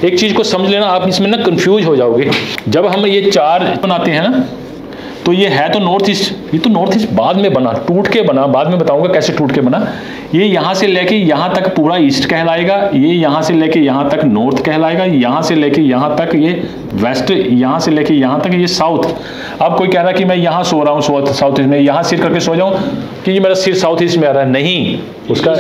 एक चीज को समझ लेना, आप इसमें ना कंफ्यूज हो जाओगे। जब हम ये 4 बनाते हैं ना, तो ये है तो नॉर्थ ईस्ट, ये तो नॉर्थ ईस्ट बाद में बना, टूट के बना, बाद में बताऊंगा कैसे टूट के बना। ये यहाँ से लेके यहाँ तक पूरा ईस्ट कहलाएगा, ये यहाँ से लेके यहाँ तक नॉर्थ कहलाएगा, यहाँ से लेके यहाँ तक ये वेस्ट, यहाँ से लेके यहाँ तक ये साउथ। अब कोई कह रहा है कि मैं यहाँ सो रहा हूँ साउथ ईस्ट में, यहाँ सिर करके सो जाऊँ कि ये मेरा सिर साउथ ईस्ट में आ रहा है, नहीं, उसका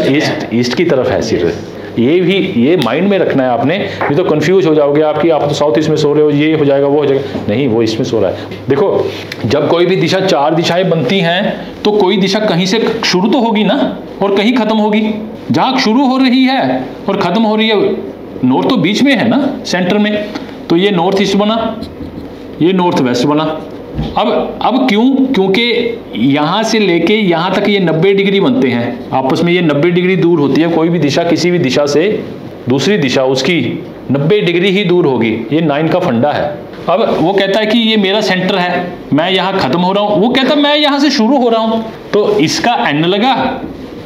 ईस्ट की तरफ है सिर। ये माइंड में रखना है आपने, नहीं तो कंफ्यूज हो जाओगे आपकी, आप तो साउथ ईस्ट में सो रहे हो, ये हो जाएगा वो हो जाएगा, नहीं, वो ईस्ट में सो रहा है। देखो, जब कोई भी दिशा 4 दिशाएं बनती हैं तो कोई दिशा कहीं से शुरू तो होगी ना, और कहीं खत्म होगी। जहाँ शुरू हो रही है और खत्म हो रही है, नॉर्थ तो बीच में है ना, सेंटर में, तो ये नॉर्थ ईस्ट बना, ये नॉर्थ वेस्ट बना। अब क्यों? क्योंकि यहाँ से लेके यहाँ तक ये 90 डिग्री बनते हैं, आपस में ये 90 डिग्री दूर होती है। कोई भी दिशा किसी भी दिशा से दूसरी दिशा उसकी 90 डिग्री ही दूर होगी, ये 9 का फंडा है। अब वो कहता है कि ये मेरा सेंटर है, मैं यहाँ खत्म हो रहा हूँ, वो कहता है मैं यहाँ से शुरू हो रहा हूँ, तो इसका एन लगा,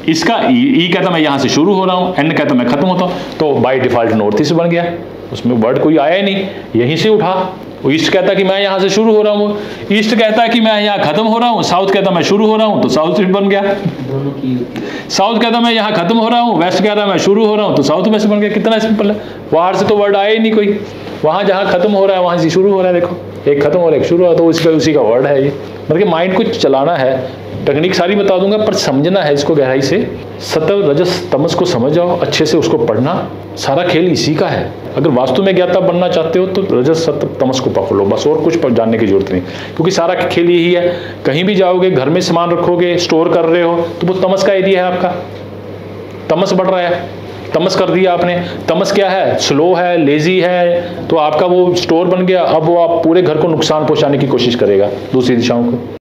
इसका ई कहता मैं यहाँ से शुरू हो रहा हूँ, एन कहता मैं खत्म होता हूँ, तो बाय डिफॉल्ट नॉर्थ ईस्ट बन गया, उसमें वर्ड कोई आया ही नहीं, यहीं से उठा। ईस्ट कहता है कि मैं यहाँ से शुरू हो रहा हूँ, ईस्ट कहता है कि मैं यहाँ खत्म हो रहा हूँ, साउथ कहता है मैं शुरू हो रहा हूँ, तो साउथ ईस्ट बन गया। साउथ कहता है मैं यहाँ खत्म हो रहा हूँ, वेस्ट कह रहा है मैं शुरू हो रहा हूँ, तो साउथ वेस्ट बन गया। कितना सिंपल है, बाहर से तो वर्ड आया ही नहीं कोई, वहाँ जहाँ खत्म हो रहा है वहाँ से शुरू हो रहा है। देखो, एक खत्म हो रहा है, एक शुरू हो रहा है, तो उसी का वर्ड है ये। मतलब कि माइंड को चलाना है, टेक्निक सारी बता दूंगा, पर समझना है इसको गहराई से। सत्व रजस तमस को समझ जाओ अच्छे से, उसको पढ़ना, सारा खेल इसी का है। अगर वास्तु में ज्ञाता बनना चाहते हो तो रजस सत्व तमस को पकड़ लो, बस, और कुछ जानने की जरूरत नहीं, क्योंकि सारा खेल यही है। कहीं भी जाओगे, घर में सामान रखोगे, स्टोर कर रहे हो, तो वो तमस का एरिया है आपका, तमस बढ़ रहा है, तमस कर दिया आपने। तमस क्या है? स्लो है, लेजी है, तो आपका वो स्टोर बन गया। अब वो आप पूरे घर को नुकसान पहुंचाने की कोशिश करेगा, दूसरी दिशाओं को।